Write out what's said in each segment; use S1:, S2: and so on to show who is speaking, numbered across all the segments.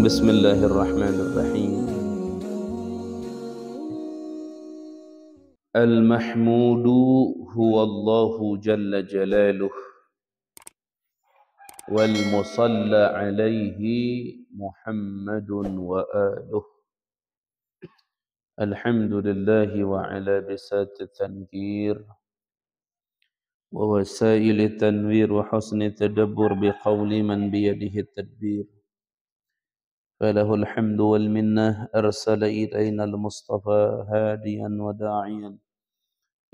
S1: Bismillahirrahmanirrahim. Al-mahmudu huwallahu jalla jalaluh wal musalla alaihi Muhammadun wa aluh. Alhamdulillahi wa ala bisati tanjir wa wasaili tanwir wa husni tadabbur biqawli man biyadihi tadbir. فله الحمد والمنة أرسل إلينا المصطفى هاديا وداعيا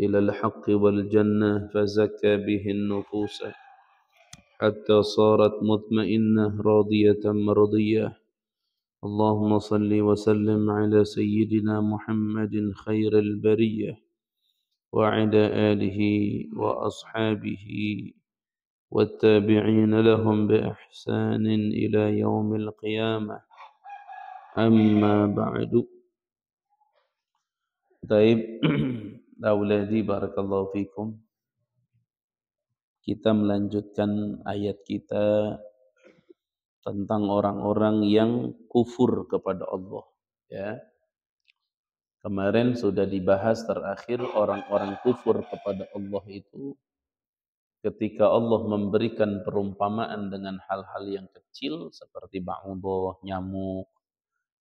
S1: إلى الحق والجنة فزكى به النفوس حتى صارت مطمئنة راضية مرضية. اللهم صل وسلم على سيدنا محمد خير البرية وعلى آله وأصحابه والتابعين لهم بإحسان إلى يوم القيامة. Amma ba'du. Taib, auladi barakallahu fikum. Kita melanjutkan ayat kita tentang orang-orang yang kufur kepada Allah, ya. Kemarin sudah dibahas terakhir orang-orang kufur kepada Allah itu ketika Allah memberikan perumpamaan dengan hal-hal yang kecil seperti ba'udah, nyamuk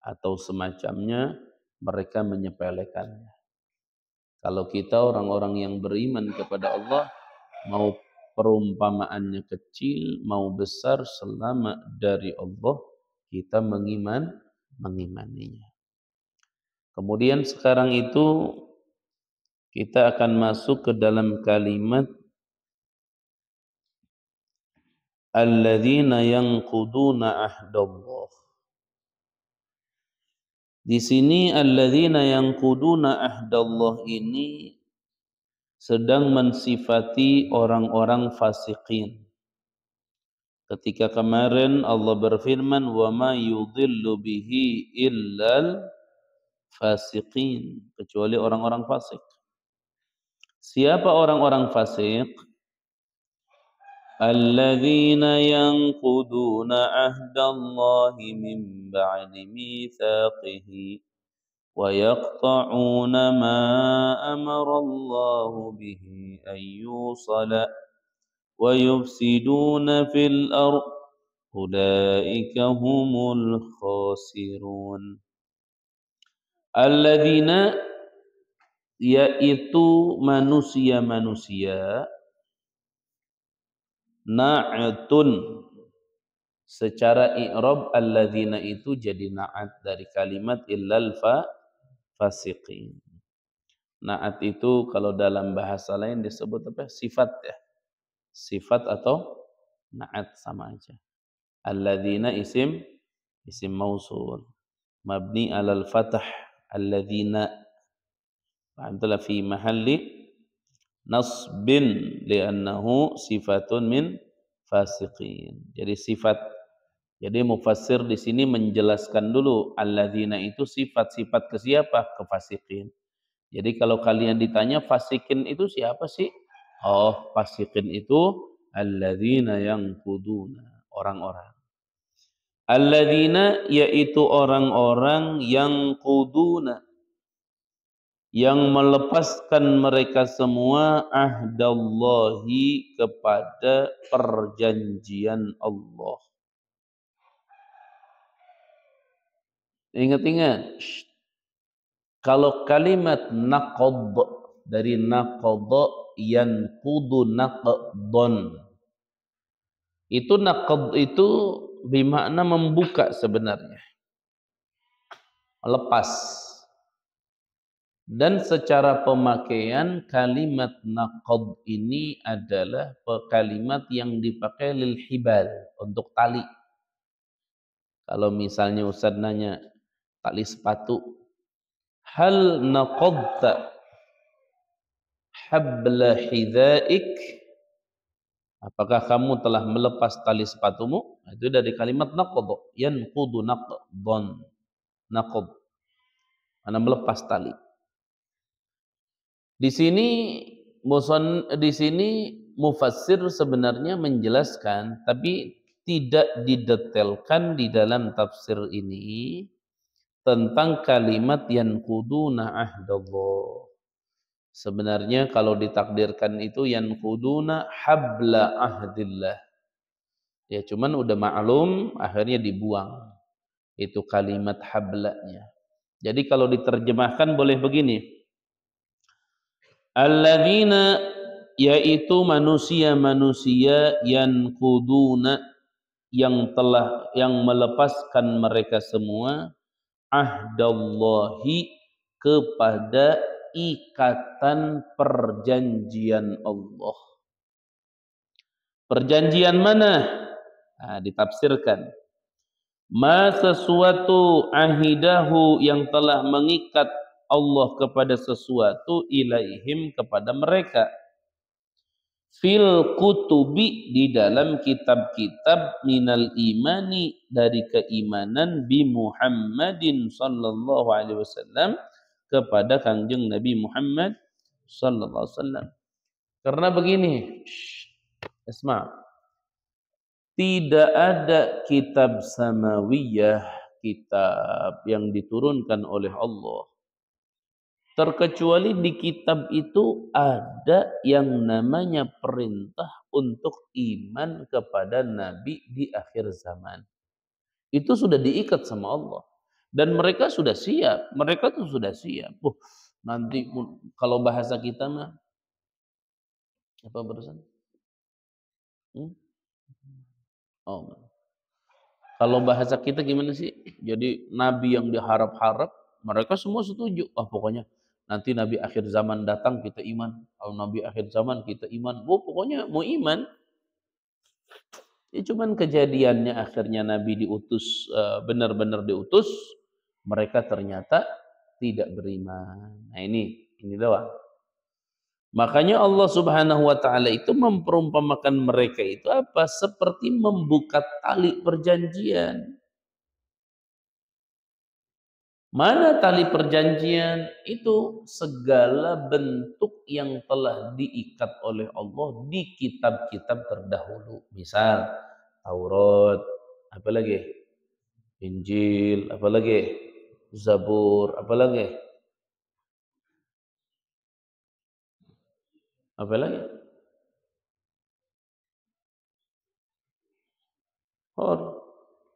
S1: atau semacamnya, mereka menyepelekannya. Kalau kita orang-orang yang beriman kepada Allah, mau perumpamaannya kecil, mau besar, selama dari Allah, kita mengimaninya. Kemudian sekarang itu kita akan masuk ke dalam kalimat alladzina yanquduna ahdallah. Di sini alladzina yanquduna ahdallah ini sedang mensifati orang-orang fasiqin. Ketika kemarin Allah berfirman wa ma yudhillu bihi illal fasiqin, kecuali orang-orang fasik. Siapa orang-orang fasik? Alladzina yanquduna ahdallahi min ba'di mitsaqihi wa yaqta'una ma amara Allahu bihi an yusala wa yufsiduna fil ardh ulaika humul khasirun. Alladzina, yaitu manusia-manusia, na'atun, secara i'rab alladzina itu jadi na'at dari kalimat illal fasiqin. Na'at itu kalau dalam bahasa lain disebut apa? Sifat, ya. Sifat atau na'at sama aja. Alladzina isim mausul mabni alal fathah, alladzina fa'amtala fi mahalli nasbin li'annahu sifatun min fasiqin. Jadi sifat. Jadi mufassir di sini menjelaskan dulu alladzina itu sifat-sifat ke siapa? Ke fasiqin. Jadi kalau kalian ditanya fasikin itu siapa sih? Oh, fasikin itu alladzina yanquduna, orang-orang. Alladzina, yaitu orang-orang yang quduna, yang melepaskan mereka semua ahdallahi, kepada perjanjian Allah. Ingat-ingat, kalau kalimat naqad dari naqadha yanqudu naqdon, itu naqad itu bermakna membuka sebenarnya, melepas. Dan secara pemakaian kalimat naqad ini adalah kalimat yang dipakai lil hibal, untuk tali. Kalau misalnya Ustaz nanya tali sepatu, hal naqadta habla hidhaik, apakah kamu telah melepas tali sepatumu? Itu dari kalimat naqad, yanqudu naqdan, naqad, mana melepas tali. Di sini mufassir sebenarnya menjelaskan, tapi tidak didetailkan di dalam tafsir ini tentang kalimat yanquduna ahdallah. Sebenarnya kalau ditakdirkan itu yanquduna habla ahdillah. Ya cuman udah maklum akhirnya dibuang itu kalimat hablanya. Jadi kalau diterjemahkan boleh begini. Alladzina yaitu manusia-manusia yanquduna yang melepaskan mereka semua ahdallahi kepada ikatan perjanjian Allah. Perjanjian mana? Nah, ditafsirkan. Ma sesuatu ahidahu yang telah mengikat Allah kepada sesuatu ilaihim kepada mereka. Fil kutubi di dalam kitab-kitab minal imani dari keimanan bi Muhammadin sallallahu alaihi wasallam kepada Kangjeng Nabi Muhammad sallallahu alaihi wasallam. Karena begini, Isma, tidak ada kitab samawiyah, kitab yang diturunkan oleh Allah terkecuali di kitab itu ada yang namanya perintah untuk iman kepada Nabi di akhir zaman. Itu sudah diikat sama Allah. Dan mereka sudah siap. Mereka tuh sudah siap. Nanti kalau bahasa kita mah, apa barusan? Oh, kalau bahasa kita gimana sih? Jadi Nabi yang diharap-harap, mereka semua setuju. Pokoknya nanti Nabi akhir zaman datang kita iman. Kalau Nabi akhir zaman kita iman. Pokoknya mau iman. Ya cuman kejadiannya akhirnya Nabi diutus, benar-benar diutus. Mereka ternyata tidak beriman. Nah ini doang. Makanya Allah Subhanahu wa taala itu memperumpamakan mereka itu apa? Seperti membuka tali perjanjian. Mana tali perjanjian? Itu segala bentuk yang telah diikat oleh Allah di kitab-kitab terdahulu. Misal Taurat, apa lagi? Injil, apa lagi? Zabur, apa lagi? Apa lagi?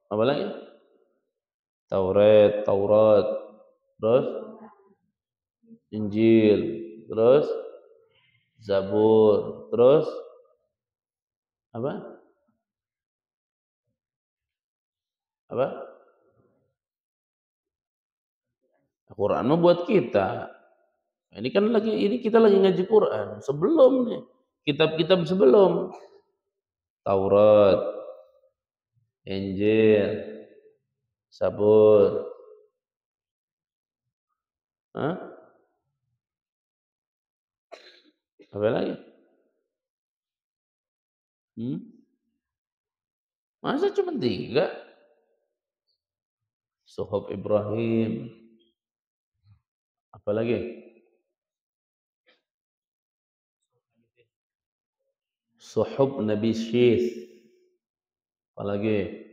S1: Apa lagi? Taurat, terus Injil, terus Zabur, terus apa? Apa? Al-Quran buat kita. Ini kita lagi ngaji Quran. Sebelum nih, kitab-kitab sebelum Taurat, Injil, Zabur. Hah? Apa lagi? Masa cuma 3? Suhuf Ibrahim. Apa lagi? Suhuf Nabi Syith. Apa lagi?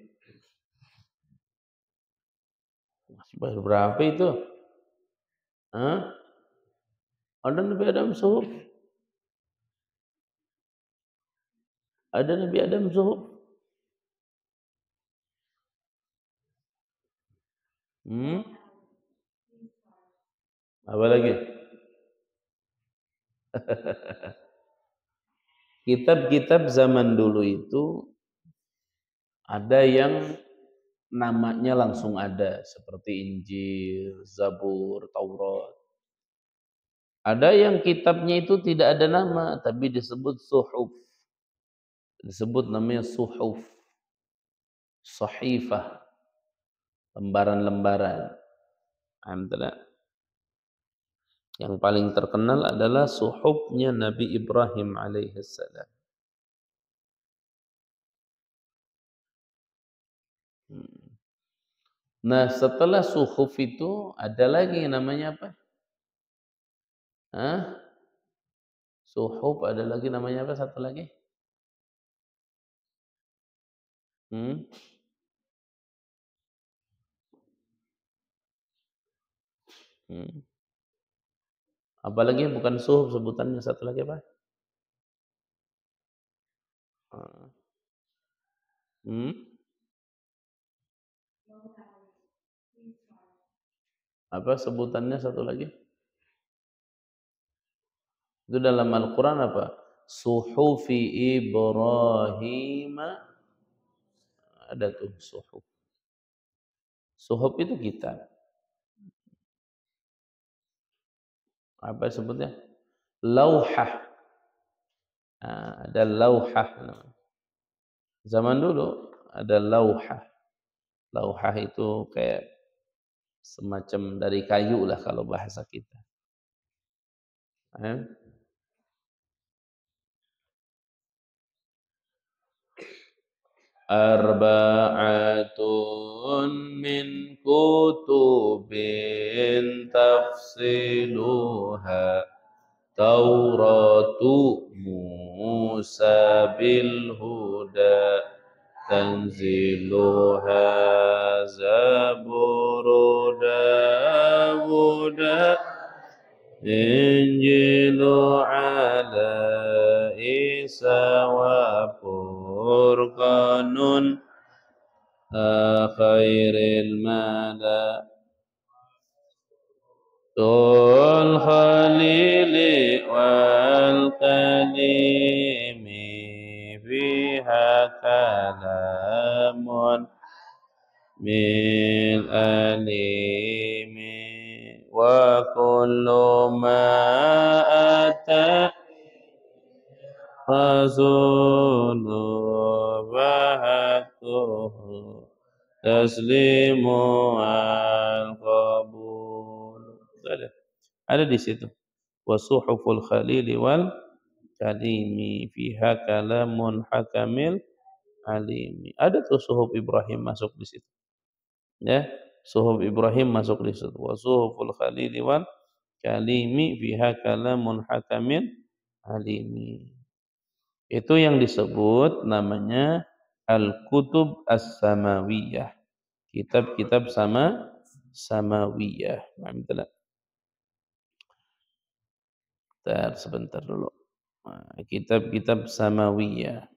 S1: Masih berapa itu? Hah? Ada Nabi Adam suhuf? Ada Nabi Adam suhuf? Apa lagi? Kitab-kitab zaman dulu itu ada yang namanya langsung ada seperti Injil, Zabur, Taurat. Ada yang kitabnya itu tidak ada nama tapi disebut suhuf. Disebut namanya suhuf. Sahifah. Lembaran-lembaran. Yang paling terkenal adalah suhufnya Nabi Ibrahim alaihissalam. Nah, setelah suhuf itu ada lagi yang namanya apa? Suhuf ada lagi namanya apa? Satu lagi? Hmm? Hmm. Apalagi bukan suhuf sebutannya, satu lagi apa? Ah. Hmm? Apa sebutannya satu lagi? Itu dalam Al-Quran apa? Suhufi Ibrahim, ada tuh suhuf. Suhuf itu kitab. Apa sebutnya? Lauhah. Nah, ada lauhah. Zaman dulu ada lauhah. Lauhah itu kayak semacam dari kayu lah kalau bahasa kita. Eh? Arba'atun min kutubin tafsiluha Tauratu Musa bil huda tanziluha Zaburu Dawuda Injilu ala Isa wa Furqanun khairil mala tul khalili wal kalimi fiha kalamun min alimi wa kullu ma ata rasulu bahatuhu taslimu al-qabul. Ada di situ. Wasuhuful khalili wal kalimi fiha kalamun hakamil alimi. Ada tuh suhuf Ibrahim masuk di situ. Ya, suhuf Ibrahim masuk di situ. Wasuhuful khalili wal kalimi fiha kalamun hakamil alimi. Itu yang disebut namanya Al-Kutub As-Samawiyah. Kitab-kitab samawiyah. Alhamdulillah. Sebentar dulu. Kitab-kitab samawiyah.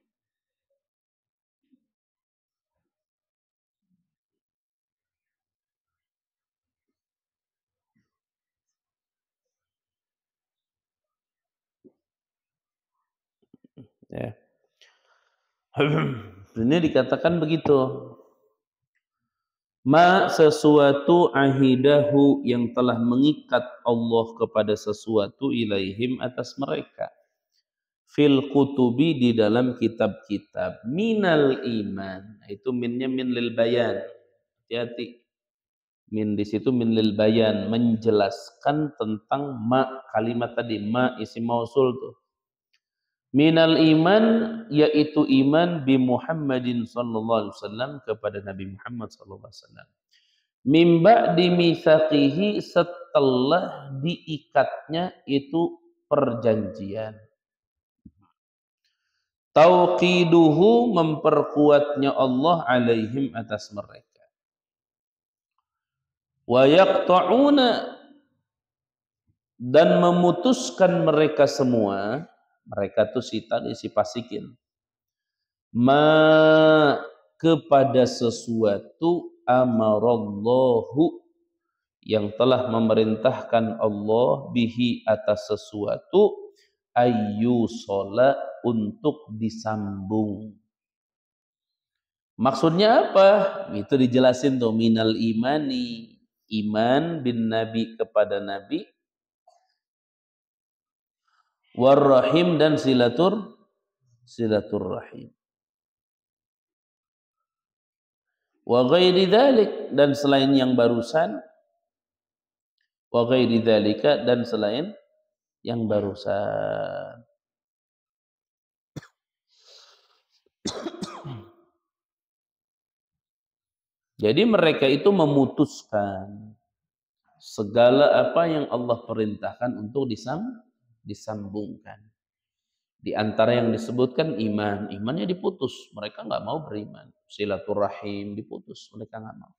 S1: Ya. Ini dikatakan begitu. Ma sesuatu ahidahu yang telah mengikat Allah kepada sesuatu ilaihim atas mereka. Fil kutubi di dalam kitab-kitab. Minal iman. Itu minnya min lil bayan. Hati-hati. Min di situ min lil bayan. Menjelaskan tentang ma kalimat tadi. Ma isim mausul tuh. Minal iman yaitu iman bi Muhammadin sallallahu alaihi wasallam kepada Nabi Muhammad sallallahu alaihi wasallam. Mimba dimitsaqihi setelah diikatnya itu perjanjian. Tauqiduhu memperkuatnya Allah alaihim atas mereka. Wa yaqta'una dan memutuskan mereka semua. Mereka itu si fasikin. Ma kepada sesuatu amarallahu yang telah memerintahkan Allah bihi atas sesuatu ayyusola untuk disambung. Maksudnya apa? Itu dijelasin tuh minal imani, iman bin nabi kepada nabi, warrahim dan silaturrahim. Wa ghairi dzalik dan selain yang barusan, wa ghairi dzalika dan selain yang barusan. Jadi mereka itu memutuskan segala apa yang Allah perintahkan untuk disambungkan. Di antara yang disebutkan iman, imannya diputus, mereka nggak mau beriman. Silaturahim diputus, mereka nggak mau.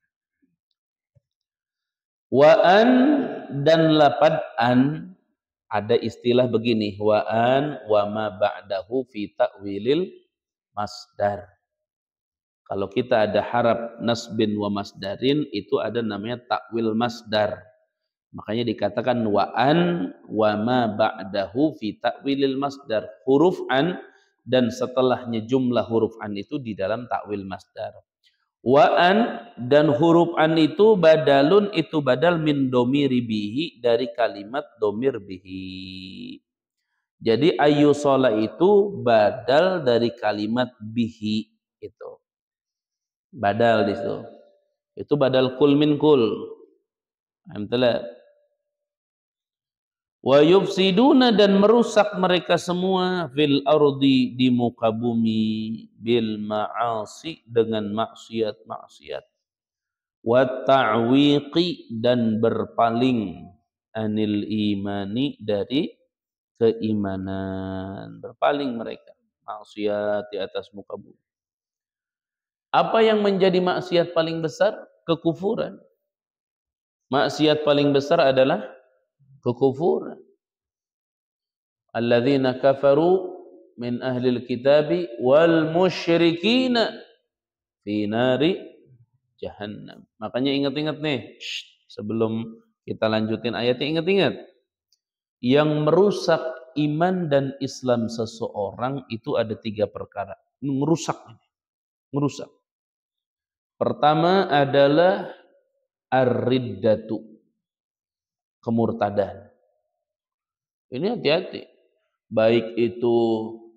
S1: Wa'an dan lapad an, ada istilah begini, wa'an wa ma ba'dahu fi ta'wilil masdar. Kalau kita ada harap nasbin wa masdarin, itu ada namanya takwil masdar. Makanya dikatakan wa'an wa ma ba'dahu fi ta'wilil masdar. Huruf an dan setelahnya jumlah huruf an itu di dalam takwil masdar. Wa'an dan huruf an itu badalun, itu badal min domiri bihi, dari kalimat domir bihi. Jadi ayyusola itu badal dari kalimat bihi itu. Badal di situ. Itu badal kul min kul. Alhamdulillah. Wa yufsiduna dan merusak mereka semua fil ardi di muka bumi bil ma'asi dengan maksiat-maksiat. Wa ta'wiqi dan berpaling anil imani dari keimanan. Berpaling mereka maksiat di atas muka bumi. Apa yang menjadi maksiat paling besar? Kekufuran. Maksiat paling besar adalah kekufuran. Alladzina kafaru min ahlil kitabi wal musyrikina fi nari jahannam. Makanya ingat-ingat nih, sebelum kita lanjutin ayatnya, ingat-ingat. Yang merusak iman dan Islam seseorang itu ada 3 perkara. Merusak. Merusak. Pertama adalah ar-riddatu, kemurtadan. Ini hati-hati. Baik itu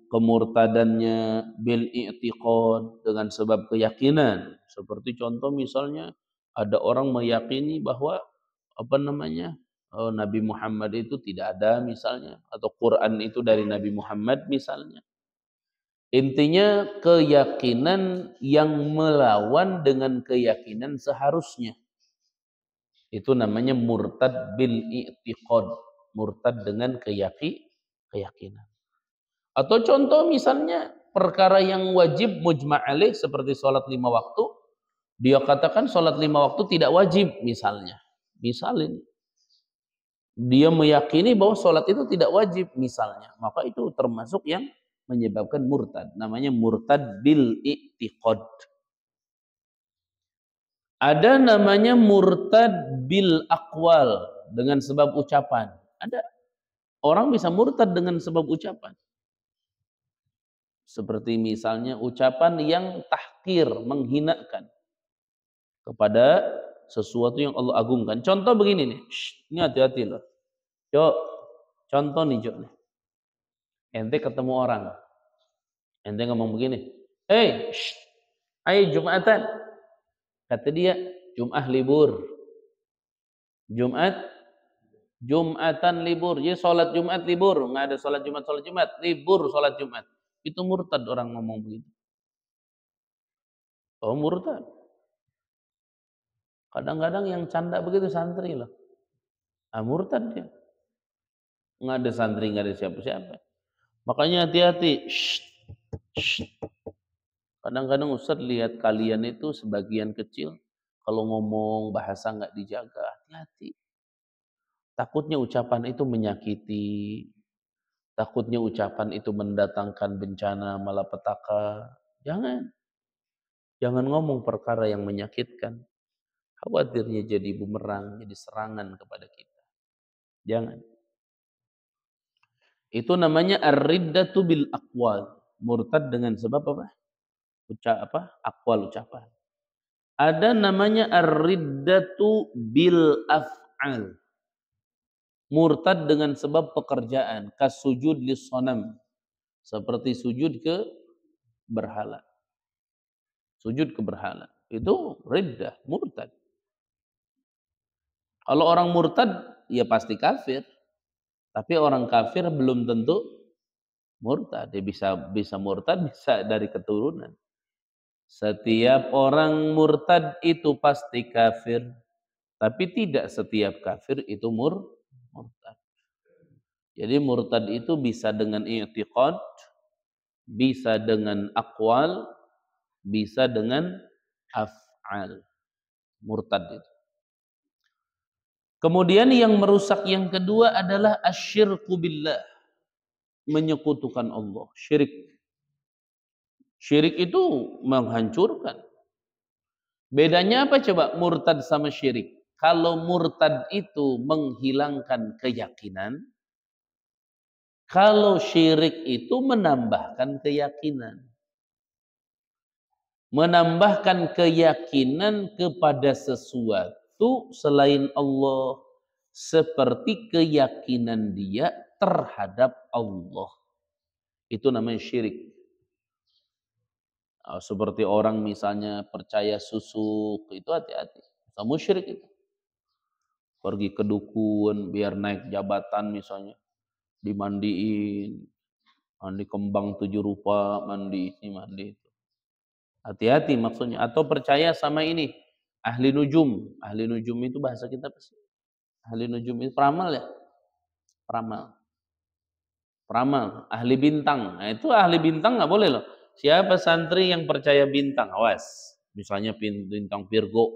S1: kemurtadannya bil i'tiqad, dengan sebab keyakinan. Seperti contoh misalnya ada orang meyakini bahwa Nabi Muhammad itu tidak ada misalnya, atau Quran itu dari Nabi Muhammad misalnya. Intinya keyakinan yang melawan dengan keyakinan seharusnya. Itu namanya murtad bil i'tiqad, murtad dengan keyakinan. Atau contoh misalnya perkara yang wajib mujma' alaih seperti sholat 5 waktu, dia katakan sholat 5 waktu tidak wajib misalnya. Misalnya dia meyakini bahwa sholat itu tidak wajib misalnya, maka itu termasuk yang menyebabkan murtad, namanya murtad bil i'tiqad. Ada namanya murtad bil aqwal, dengan sebab ucapan. Ada orang bisa murtad dengan sebab ucapan. Seperti misalnya ucapan yang tahqir, menghinakan kepada sesuatu yang Allah agungkan. Contoh begini nih. Ini hati-hati loh. Yuk, contoh nih, Jok. Ente ketemu orang. Ente ngomong begini. Hei, ayo Jumatan. Kata dia, Jum'ah libur. Jumatan libur. Jadi sholat Jumat libur. Nggak ada sholat Jumat. Libur sholat Jumat. Itu murtad orang ngomong begitu. Oh, murtad. Kadang-kadang yang canda begitu santri loh. Murtad dia. Nggak ada santri, nggak ada siapa-siapa. Makanya hati-hati. Kadang-kadang Ustadz lihat kalian itu sebagian kecil kalau ngomong bahasa nggak dijaga, hati-hati. Takutnya ucapan itu menyakiti. Takutnya ucapan itu mendatangkan bencana malapetaka. Jangan. Jangan ngomong perkara yang menyakitkan. Khawatirnya jadi bumerang, jadi serangan kepada kita. Jangan. Itu namanya ar-riddatu bil aqwal. Murtad dengan sebab apa? Aqwal, ucapan. Ada namanya ar-riddatu bil af'al. Murtad dengan sebab pekerjaan. Kasujud lis-sanam. Seperti sujud ke berhala. Sujud ke berhala. Itu riddah, murtad. Kalau orang murtad, ya pasti kafir. Tapi orang kafir belum tentu murtad. Dia bisa murtad, bisa dari keturunan. Setiap orang murtad itu pasti kafir. Tapi tidak setiap kafir itu murtad. Jadi murtad itu bisa dengan i'tiqad, bisa dengan aqwal, bisa dengan af'al. Murtad itu. Kemudian yang merusak yang kedua adalah asyirku billah, menyekutukan Allah, syirik. Syirik itu menghancurkan. Bedanya apa coba murtad sama syirik? Kalau murtad itu menghilangkan keyakinan, kalau syirik itu menambahkan keyakinan. Menambahkan keyakinan kepada sesuatu selain Allah, seperti keyakinan dia terhadap Allah. Itu namanya syirik. Seperti orang misalnya percaya susuk, itu hati-hati. Kamu syirik itu. Pergi ke dukun biar naik jabatan misalnya, dimandiin, mandi kembang 7 rupa, mandi ini, mandi itu. Hati-hati maksudnya. Atau percaya sama ini, ahli nujum. Ahli nujum itu bahasa kita apa sih? Ahli nujum itu peramal ya? Peramal. Peramal, ahli bintang. Nah, itu ahli bintang nggak boleh loh. Siapa santri yang percaya bintang? Awas. Misalnya bintang Virgo.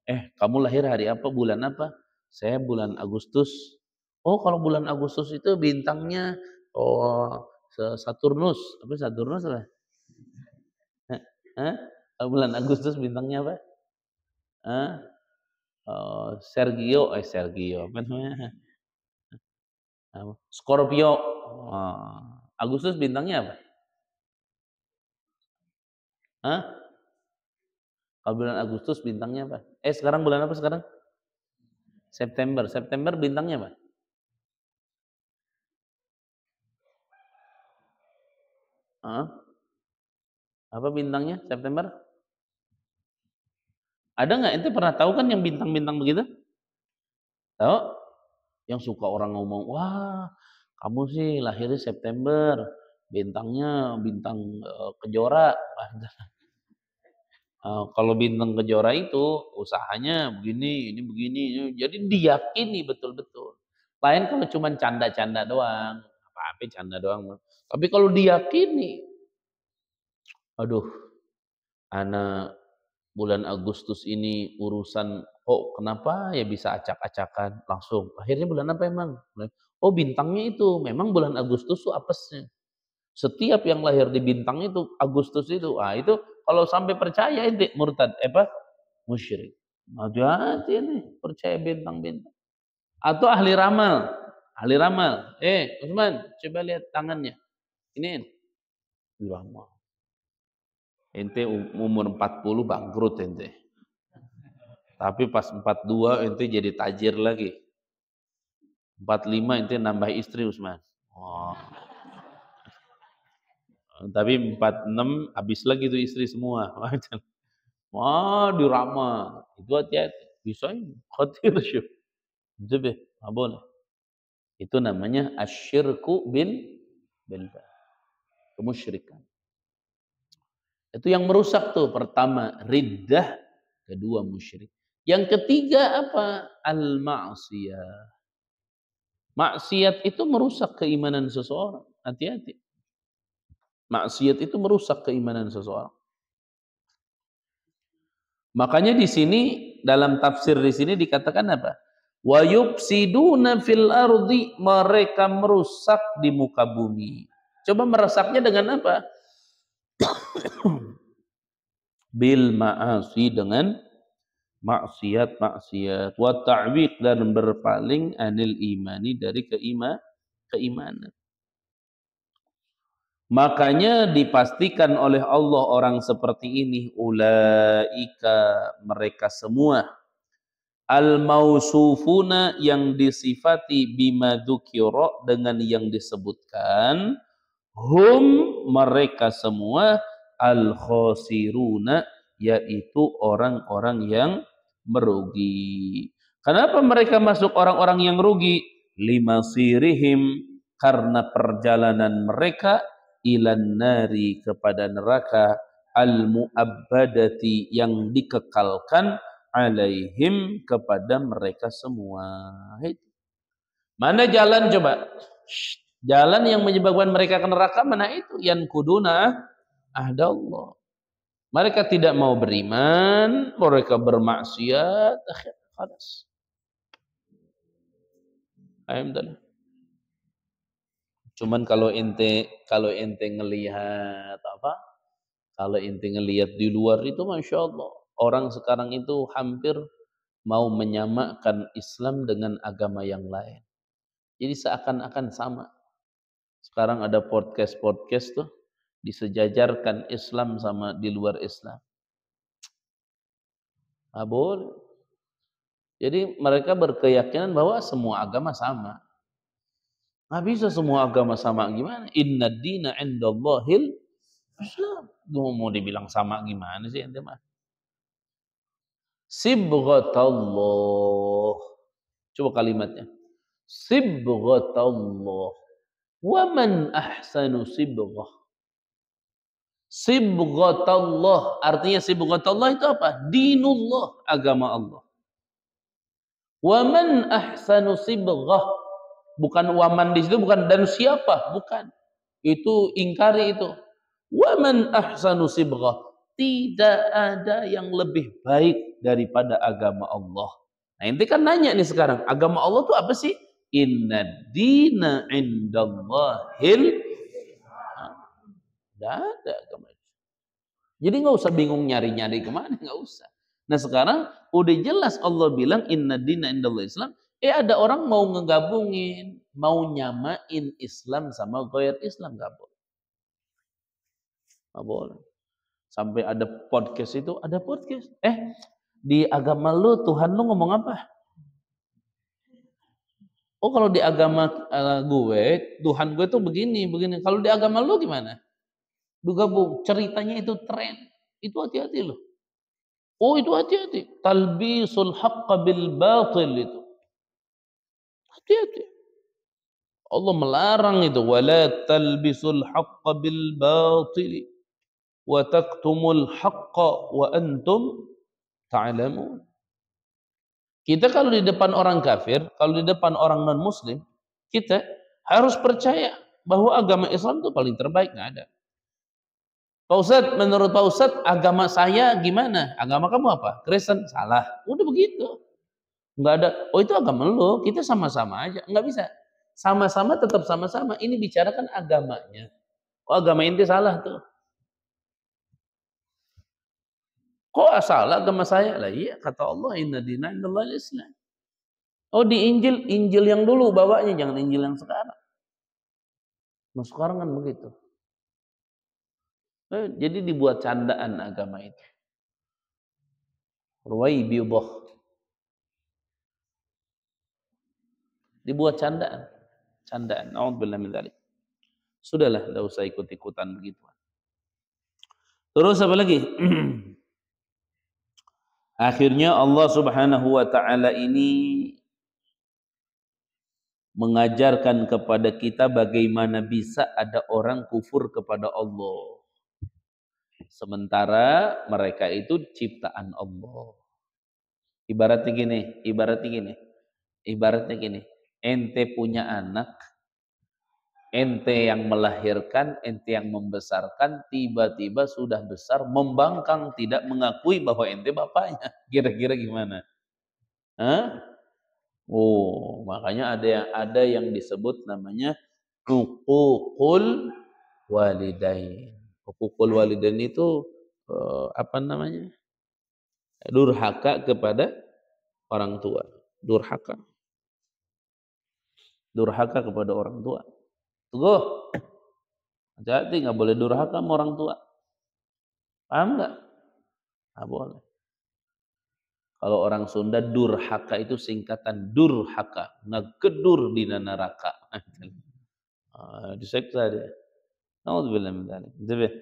S1: Kamu lahir hari apa? Bulan apa? Saya bulan Agustus. Oh, kalau bulan Agustus itu bintangnya Saturnus. Apa Saturnus apa? Hah? Bulan Agustus bintangnya apa? Hah? Sergio, apa namanya? Scorpio. Agustus bintangnya apa? Hah? Kalau bulan Agustus bintangnya apa? Sekarang bulan apa sekarang? September. September bintangnya apa? Hah? Apa bintangnya September? Ada nggak? Ente pernah tahu kan yang bintang-bintang begitu? Tahu? Yang suka orang ngomong, wah kamu sih lahirnya September, bintangnya bintang Kejora. Kalau bintang Kejora itu usahanya begini, ini begini, jadi diyakini betul-betul. Lain kalau cuma canda-canda doang, apa-apa canda doang. Tapi kalau diyakini, aduh, anak bulan Agustus ini urusan, kenapa ya bisa acak-acakan langsung. Akhirnya bulan apa emang? Oh bintangnya itu, memang bulan Agustus tuh apesnya. Setiap yang lahir di bintang itu, Agustus itu, itu kalau sampai percaya itu murtad, musyrik. Hati-hati ini, percaya bintang-bintang. Atau ahli ramal. Ahli ramal. Usman, coba lihat tangannya. Ini ramal. Ente umur 40 bangkrut ente. Tapi pas 42 ente jadi tajir lagi. 45 ente nambah istri Usman. Tapi 46 habis lagi tuh istri semua. Diramal. Itu hati-hati. Bisa ini. Khatir syuk. Itu nggak boleh. Itu namanya asyirku billah. Kemusyrikan. Itu yang merusak tuh. Pertama, riddah. Kedua, musyrik. Yang ketiga apa? Al-ma'siyah. Maksiat itu merusak keimanan seseorang. Hati-hati. Maksiat itu merusak keimanan seseorang. Makanya di sini dalam tafsir di sini dikatakan apa? Wa yufsiduna fil ardi, mereka merusak di muka bumi. Coba merusaknya dengan apa? Bil ma'asi, dengan maksiat wa ta'wiq, dan berpaling anil imani, dari keimanan. Makanya dipastikan oleh Allah orang seperti ini, ulaika, mereka semua, al-mausufuna, yang disifati, bima dzukira, dengan yang disebutkan, hum, mereka semua, al-khosiruna, yaitu orang-orang yang merugi. Kenapa mereka masuk orang-orang yang rugi? Limasirihim, karena perjalanan mereka, ilan nari, kepada neraka, al-mu'abbadati, yang dikekalkan, alaihim, kepada mereka semua. Mana jalan coba? Jalan yang menyebabkan mereka ke neraka mana itu? Yankuduna ahdallah. Mereka tidak mau beriman, mereka bermaksiat, akhirnya alhamdulillah. Cuman kalau ente ngelihat apa? Kalau ente ngelihat di luar itu Masya Allah. Orang sekarang itu hampir mau menyamakan Islam dengan agama yang lain. Jadi seakan-akan sama. Sekarang ada podcast tuh disejajarkan Islam sama di luar Islam. Boleh. Jadi mereka berkeyakinan bahwa semua agama sama. Nggak bisa semua agama sama gimana? Inna dina indallahil Islam. Mau dibilang sama gimana sih ente mah? Sibghatallah. Coba kalimatnya. Sibghatallah. Wa man ahsanu sibghah. Sibghatallah. Artinya sibghatallah itu apa? Dinullah, agama Allah. Wa man ahsanu sibghah. Bukan waman di situ, bukan dan siapa, bukan. Itu ingkari itu. Wa man ahsanu sibghah. Tidak ada yang lebih baik daripada agama Allah. Nah, ente kan nanya nih sekarang, agama Allah itu apa sih? Inna dina indallahil. Tidak ada agama itu. Jadi nggak usah bingung nyari-nyari kemana, nggak usah. Nah sekarang udah jelas Allah bilang inna dina indallahil Islam. Ada orang mau ngegabungin, mau nyamain Islam sama ghair Islam, nggak boleh. Nggak boleh. Sampai ada podcast itu, ada podcast. Di agama lu Tuhan lu ngomong apa? Oh kalau di agama gue, Tuhan gue tuh begini, begini. Kalau di agama lu gimana? Gabung, ceritanya itu tren. Itu hati-hati loh. Oh itu hati-hati. Talbisul haqqa bil batil itu. Hati-hati. Allah melarang itu. Wala talbisul haqqa bil batil. Wa taktumul haqqa wa antum ta'lamun. Kita kalau di depan orang kafir, kalau di depan orang non-muslim, kita harus percaya bahwa agama Islam itu paling terbaik, nggak ada. Pak Ustadz, menurut Pak Ustadz, agama saya gimana? Agama kamu apa? Kristen? Salah. Udah begitu. Nggak ada, oh itu agama lo, kita sama-sama aja. Nggak bisa. Sama-sama tetap sama-sama. Ini bicarakan agamanya. Oh agama inti salah tuh. Kok salah agama saya? Lah iya, kata Allah, inna dina indallahil Islam. Oh di Injil yang dulu bawanya, jangan Injil yang sekarang. Nah sekarang kan begitu. Jadi dibuat candaan agama itu. Ruwaibidah. Dibuat candaan. Candaan. Na'udzubillah min dzalik. Sudahlah, enggak usah ikut-ikutan begitu. Terus apa lagi? Akhirnya Allah Subhanahu wa taala ini mengajarkan kepada kita bagaimana bisa ada orang kufur kepada Allah. Sementara mereka itu ciptaan Allah. Ibaratnya gini. Ente punya anak, ente yang melahirkan, ente yang membesarkan, tiba-tiba sudah besar, membangkang, tidak mengakui bahwa ente bapaknya. Kira-kira gimana? Hah? Oh, makanya ada yang disebut namanya huququl walidain. Huququl walidain itu apa namanya? Durhaka kepada orang tua. Durhaka kepada orang tua. Tunggu. Hati-hati, nggak boleh durhaka sama orang tua. Paham nggak? Nggak boleh. Kalau orang Sunda durhaka itu singkatan durhaka, ngegedur di neraka. Diseksa dia. Nauzubillah min dzalik.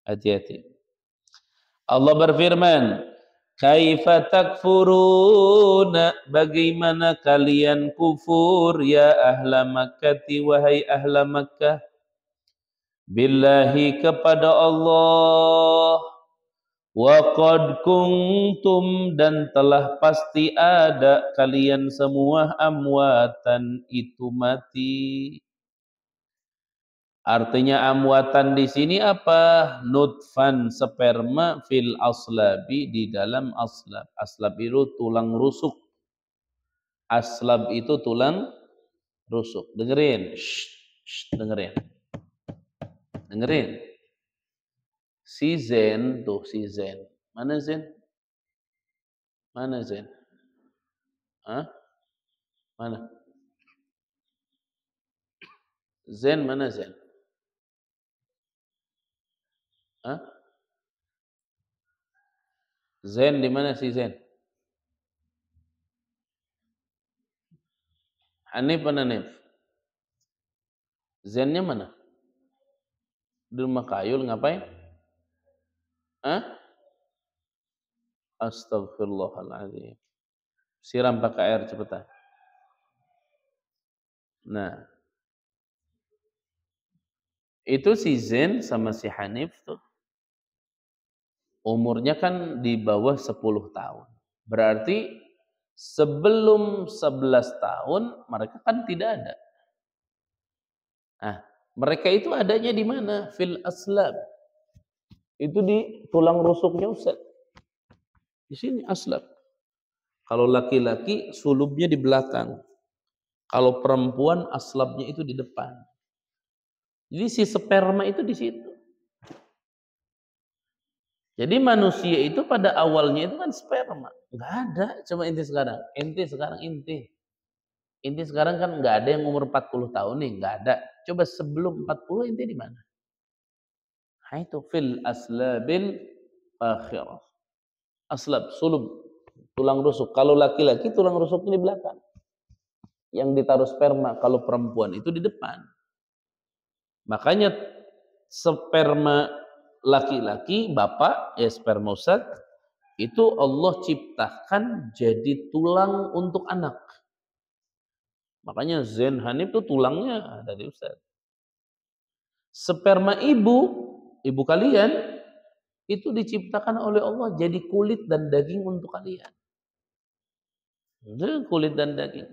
S1: Hati-hati. Allah berfirman, kaifa takfuruna, bagaimana kalian kufur ya ahla Makkah, wahai ahla Makkah, billahi kepada Allah, Wa qad kuntum dan telah pasti ada kalian semua amwatan itu mati. Artinya amwatan di sini apa? Nutfan sperma fil aslabi di dalam aslab. Aslab itu tulang rusuk. Aslab itu tulang rusuk. Dengerin. Dengerin. Dengerin. Si Zen tuh si Zen. Mana Zen? Mana Zen? Hah? Mana? Zen mana Zen? Hah? Zen di mana si Zen? Hanif mana Hanif? Zennya mana? Di rumah Kayul ngapain? Hah? Astagfirullahaladzim. Siram pakai air cepetan. Nah, itu si Zen sama si Hanif tuh umurnya kan di bawah 10 tahun. Berarti sebelum 11 tahun mereka kan tidak ada. Nah, mereka itu adanya di mana? Fil aslab. Itu di tulang rusuknya Ustaz. Di sini aslab. Kalau laki-laki sulubnya di belakang. Kalau perempuan aslabnya itu di depan. Jadi si sperma itu di situ. Jadi manusia itu pada awalnya itu kan sperma. Enggak ada. Coba inti sekarang. Inti sekarang kan enggak ada yang umur 40 tahun nih. Enggak ada. Coba sebelum 40 inti di mana? Nah itu fil aslabil akhirah. Aslab, sulub. Tulang rusuk. Kalau laki-laki tulang rusuknya di belakang. Yang ditaruh sperma. Kalau perempuan itu di depan. Makanya sperma laki-laki, bapak, ya spermosat, itu Allah ciptakan jadi tulang untuk anak. Makanya Zen Hanif itu tulangnya dari Ustaz. Sperma ibu kalian, itu diciptakan oleh Allah jadi kulit dan daging untuk kalian. Itu kulit dan daging.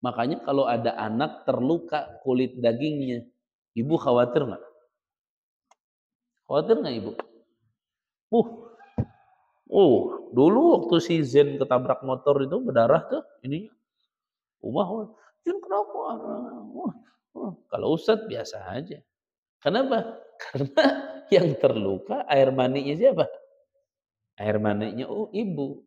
S1: Makanya kalau ada anak terluka kulit dagingnya, ibu khawatir nggak? Khawatir nggak ibu? Dulu waktu si Zen ketabrak motor itu berdarah tuh ininya. Zen kenapa? Kalau Ustadz biasa aja. Kenapa? Karena yang terluka air maninya siapa? Air maninya ibu.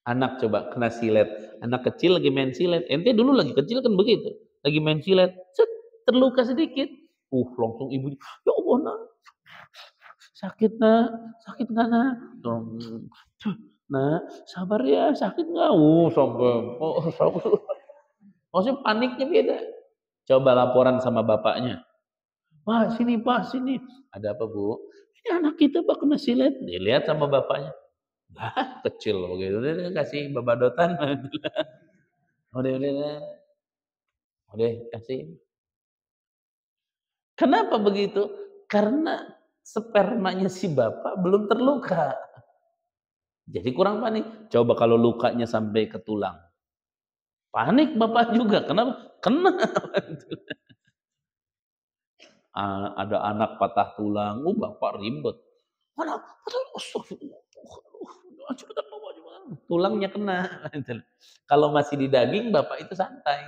S1: Anak coba kena silet. Anak kecil lagi main silet. Ente dulu lagi kecil kan begitu. Lagi main silet. Set, terluka sedikit. Langsung ibu. Ya Allah nak. Sakit nak. Sakit nggak nak? Nah, sabar ya. Sakit nggak? Sampai. Maksudnya paniknya beda. Coba laporan sama bapaknya. Pak, sini Pak, sini. Ada apa Bu? Ini anak kita Pak kena silet. Dilihat sama bapaknya. Kecil begitu. Udah kasih babadotan. Udah kasih. Kenapa begitu? Karena spermanya si bapak belum terluka. Jadi kurang panik. Coba kalau lukanya sampai ke tulang. Panik bapak juga. Kenapa? Kena. Ada anak patah tulang. Bapak ribet. Anak patah tulang. Cepetan bawa. Tulangnya kena. Kalau masih di daging, bapak itu santai.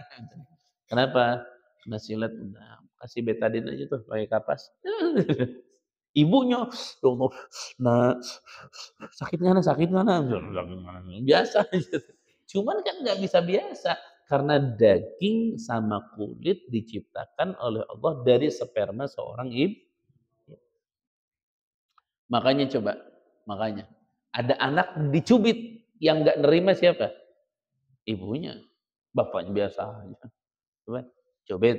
S1: Kenapa? Kena silet udah. Kasih betadin aja tuh pakai kapas. Ibunya, nah sakit nggak biasa. Cuman kan nggak bisa biasa karena daging sama kulit diciptakan oleh Allah dari sperma seorang ibu. Makanya ada anak dicubit yang nggak nerima siapa? Ibunya. Bapaknya biasa aja. Cubit.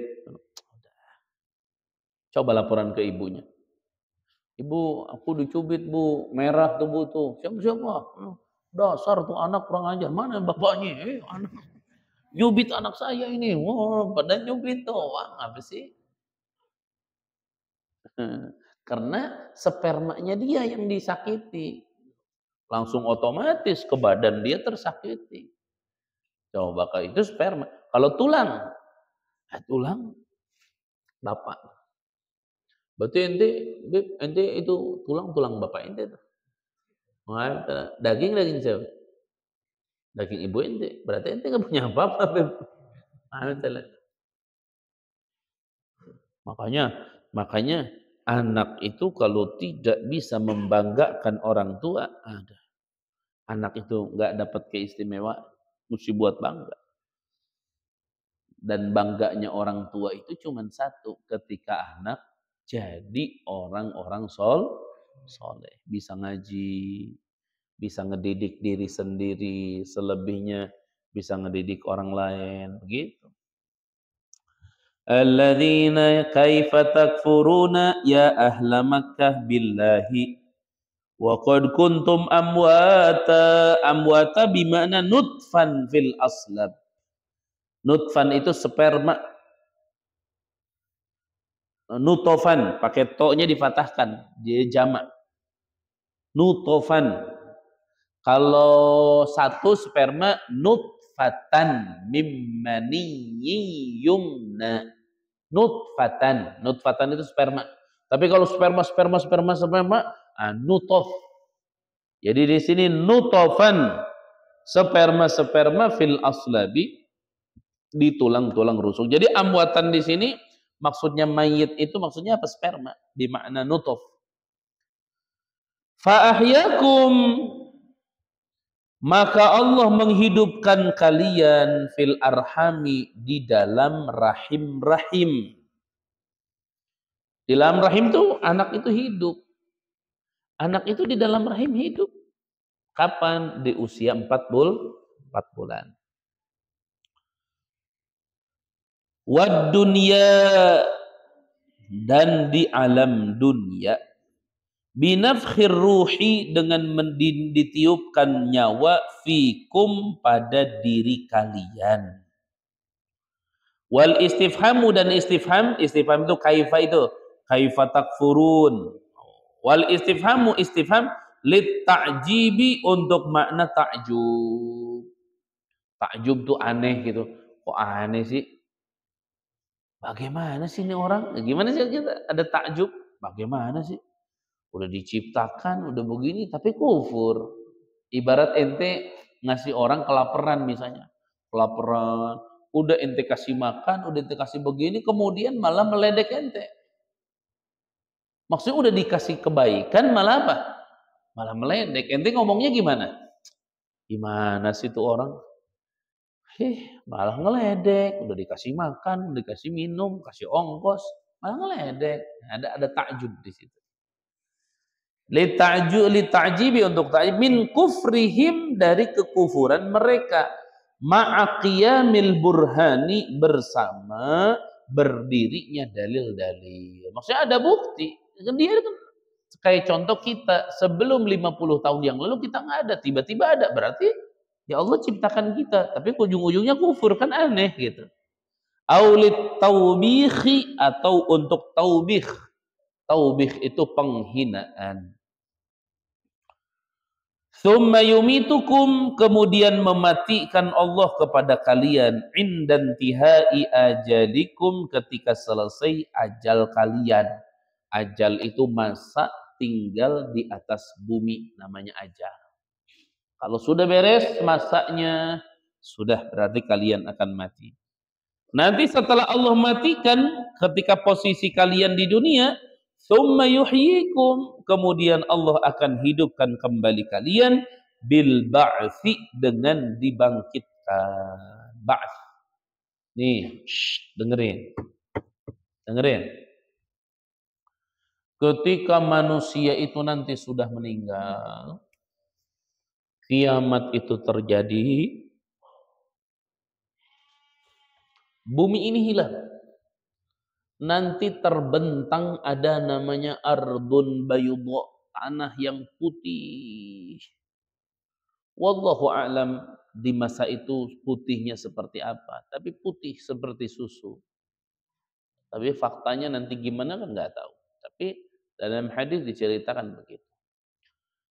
S1: Coba laporan ke ibunya. Ibu, aku dicubit bu, merah tuh bu tuh. Siapa? Dasar tuh anak kurang ajar. Mana bapaknya? Anak nyubit anak saya ini. Pada nyubit tuh. Wah, apa sih? Karena spermanya dia yang disakiti. Langsung otomatis ke badan dia tersakiti. Coba kalau itu sperma. Kalau tulang, tulang bapak. Berarti ente itu tulang bapak ente tuh. Daging siapa? Daging ibu ente. Berarti ente nggak punya apa-apa, Beb. Makanya anak itu kalau tidak bisa membanggakan orang tua, ada. Anak itu nggak dapat keistimewaan, mesti buat bangga. Dan bangganya orang tua itu cuma satu, ketika anak jadi orang-orang soleh, bisa ngaji, bisa ngedidik diri sendiri, selebihnya bisa ngedidik orang lain, begitu. Alladzina kaifa takfuruna ya ahla Makkah billahi wa qad kuntum amwata bimana nutfan fil aslab. Nutfan itu sperma. Nutofan pakai to-nya difatahkan, dia jamak. Nutofan. Kalau satu sperma nutfatan mimmaniyyi yumna. Nutfatan itu sperma. Tapi kalau sperma nutof. Jadi di sini nutofan, sperma fil aslabi, di tulang-tulang rusuk. Jadi amwatan di sini maksudnya mayit itu maksudnya apa? Sperma, di makna nutof. Fa ahyakum, maka Allah menghidupkan kalian fil arhami, di dalam rahim-rahim. Di dalam rahim itu anak itu hidup. Anak itu di dalam rahim hidup. Kapan? Di usia 4 bulan. Wad dunya, dan di alam dunia. Binafkhir ruhi, dengan ditiupkan nyawa, fikum, pada diri kalian. Wal istifhamu, dan istifham itu kaifa, itu kaifa takfurun. Wal istifham lit ta'jibi, untuk makna ta'jub. Ta'jub tuh aneh gitu. Kok aneh sih? Bagaimana sih ini orang? Gimana sih kita ada takjub? Bagaimana sih? Udah diciptakan, udah begini, tapi kufur. Ibarat ente ngasih orang kelaparan misalnya. Kelaparan, udah ente kasih makan, udah ente kasih begini, kemudian malah meledek ente. Maksudnya udah dikasih kebaikan, malah apa? Malah meledek. Ente ngomongnya gimana? Gimana sih tuh orang? Malah ngeledek, udah dikasih makan, udah dikasih minum, kasih ongkos, malah ngeledek. Ada takjub di situ. Li ta'jibi, untuk ta'jib, min kufrihim, dari kekufuran mereka, ma'aqiyamil burhani, bersama berdirinya dalil-dalil. Maksudnya ada bukti. Dia kan kayak contoh kita sebelum 50 tahun yang lalu kita nggak ada, tiba-tiba ada, berarti ya Allah ciptakan kita, tapi ujung-ujungnya kufur, kan aneh gitu. Aulit taubihi, atau untuk taubih. Taubih itu penghinaan. Tsumma yumitukum, kemudian mematikan Allah kepada kalian, indan tihai ajalikum, ketika selesai ajal kalian. Ajal itu masa tinggal di atas bumi, namanya ajal. Kalau sudah beres masanya, sudah, berarti kalian akan mati. Nanti setelah Allah matikan, ketika posisi kalian di dunia, tsumma yuhyikum, kemudian Allah akan hidupkan kembali kalian, bil ba'tsi, dengan dibangkitkan. Ba'ts. Nih, dengerin. Ketika manusia itu nanti sudah meninggal, kiamat itu terjadi, bumi ini hilang. Nanti terbentang ada namanya ardun bayudha, tanah yang putih. Wallahu a'lam di masa itu putihnya seperti apa, tapi putih seperti susu. Tapi faktanya nanti gimana kan nggak tahu. Tapi Dalam hadis diceritakan begitu.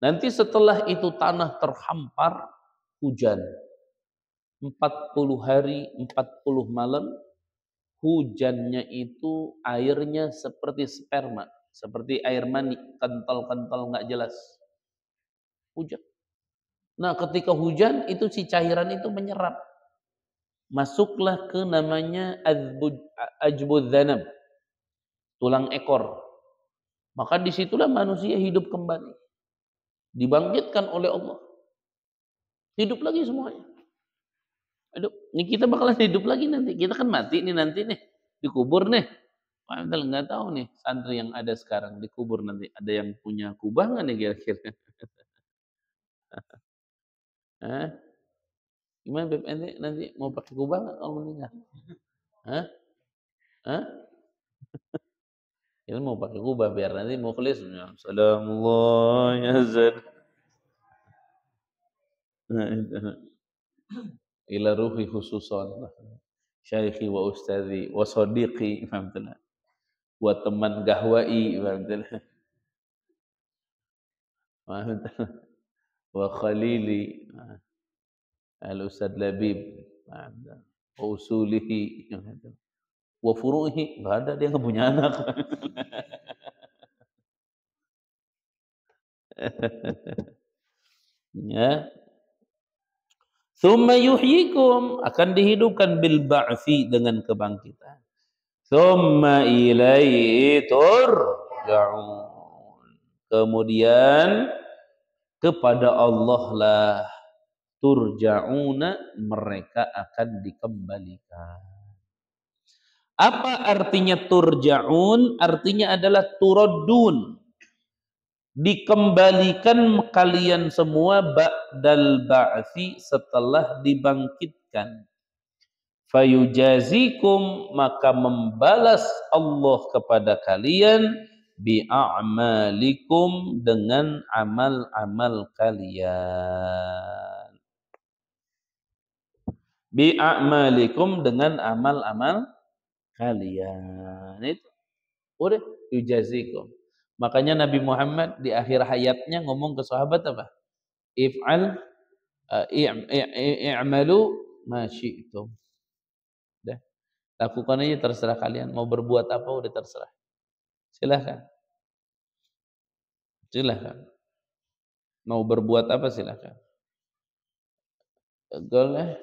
S1: Nanti setelah itu tanah terhampar, hujan. 40 hari, 40 malam, hujannya itu airnya seperti sperma, seperti air mani, kental-kental nggak jelas. Hujan. Nah, ketika hujan itu si cairan itu menyerap. Masuklah ke namanya ajbud dzanab, tulang ekor. Maka disitulah manusia hidup kembali. Dibangkitkan oleh Allah. Hidup lagi semuanya. Hidup. Ini kita bakalan hidup lagi nanti. Kita kan mati nih nanti nih. Dikubur nih. Padahal nggak tahu nih santri yang ada sekarang dikubur nanti. Ada yang punya kubah nggak nih kira-kira? Hah? Gimana Beb? Nanti mau pakai kubah nggak kalau meninggal? Hah? Hah? Kita mau pakai kubah biar nanti mukhlis. Assalamualaikum ya Zad. Ila ruhi khususan. Syaikhi wa ustadzi wa sadiqi. Alhamdulillah. Wa teman gahwai. Alhamdulillah. Alhamdulillah. Wa khalili. Al-Ustadz Labib. Alhamdulillah. Wa usulihi. Wa furuhi. Nggak ada, dia nggak punya anak. Ya. Tsumma yuhyikum, akan dihidupkan bil ba'fi, dengan kebangkitan. Tsumma ilaihi turja'un. Kemudian kepada Allah lah turja'una, mereka akan dikembalikan. Apa artinya turja'un? Artinya adalah turaddun. Dikembalikan kalian semua ba'dal ba'thi, setelah dibangkitkan. Fayujazikum, maka membalas Allah kepada kalian bi'a'malikum, dengan amal-amal kalian. Bi'a'malikum, dengan amal-amal kalian. Itu udah yujazikum. Makanya Nabi Muhammad di akhir hayatnya ngomong ke sahabat apa? If'al i'malu ma syi'tum. Dah. Lakukan aja, terserah kalian mau berbuat apa, udah terserah. Silakan. Silakan. Mau berbuat apa silakan. Boleh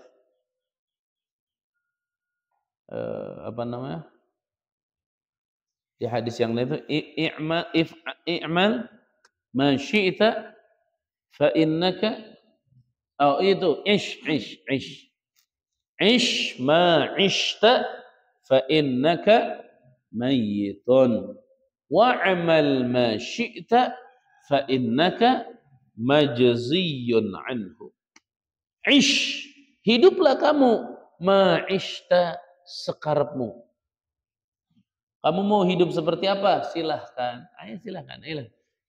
S1: apa namanya? Di hadis yang lain itu i'mal ma syi'ta fa innaka itu ish ma ishta fa innaka mayyitun wa'mal ma syi'ta fa innaka majziyun anhu. Ish, hiduplah kamu, ma ishta, sekarepmu. Kamu mau hidup seperti apa? Silahkan. Ayo silahkan.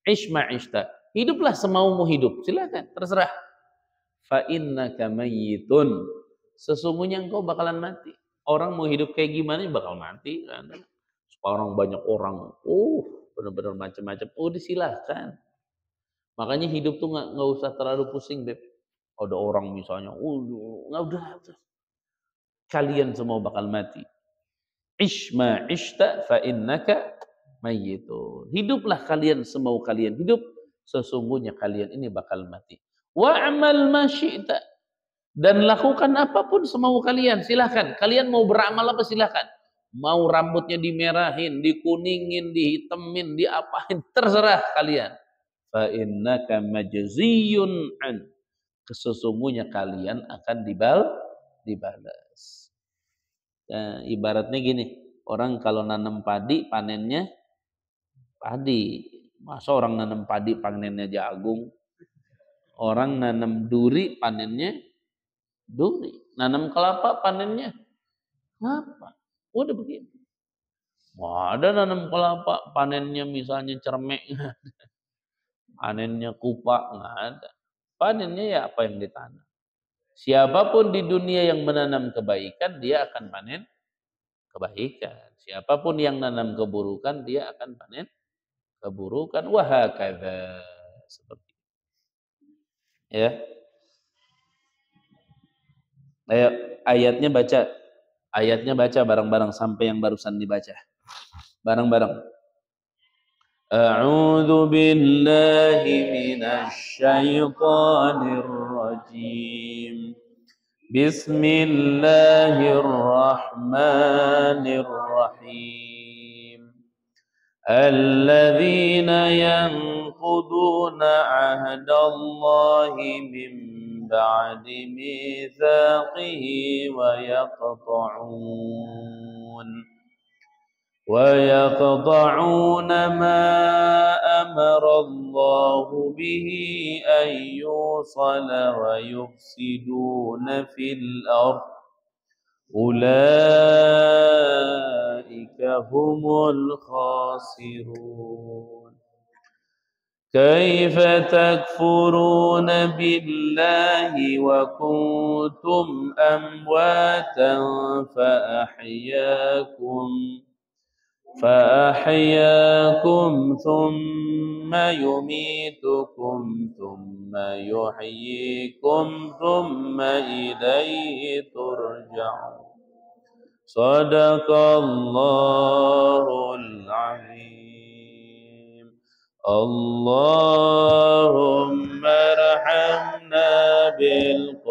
S1: Ish ma'ishta. Hiduplah semaumu hidup. Silahkan. Terserah. Fa innaka mayyitun. Sesungguhnya engkau bakalan mati. Orang mau hidup kayak gimana bakal mati. Sekarang banyak orang. Benar-benar macam-macam. Silahkan. Makanya hidup tuh nggak usah terlalu pusing, Beb. Ada orang misalnya. Nggak udah. Kalian semua bakal mati. Ish ma ishta fa innaka mayyitun. Hiduplah kalian semau kalian hidup, sesungguhnya kalian ini bakal mati. Wa amal ma syi'ta, dan lakukan apapun semau kalian, silahkan. Kalian mau beramal apa silahkan. Mau rambutnya dimerahin, dikuningin, dihitemin, diapain, terserah kalian. Fa innaka majziyun an, sesungguhnya kalian akan dibalas. Nah, ibaratnya gini, orang kalau nanam padi panennya padi. Masa orang nanam padi panennya jagung? Orang nanam duri panennya duri. Nanam kelapa panennya apa? Udah begitu. Wah, ada nanam kelapa panennya misalnya cermek, panennya kupak, nggak ada. Panennya ya apa yang ditanam. Siapapun di dunia yang menanam kebaikan, dia akan panen kebaikan. Siapapun yang nanam keburukan, dia akan panen keburukan, wa hakadza, seperti ya. Ayo ayatnya baca. Ayatnya baca bareng-bareng sampai yang barusan dibaca. Bareng-bareng. A'udzu billahi minasy syaithanir rajim. Bismillahirrahmanirrahim. الذين ينقضون عهد الله من بعد ميثاقه ويقطعون ما أمر الله به أن يوصل ويفسدون في الأرض أولئك هم الخاسرون كيف تكفرون بالله وكنتم أمواتا فأحياكم ثم يميتكم ثم يحييكم ثم إليه ترجعون صدق الله العظيم اللهم ارحمنا بالقرآن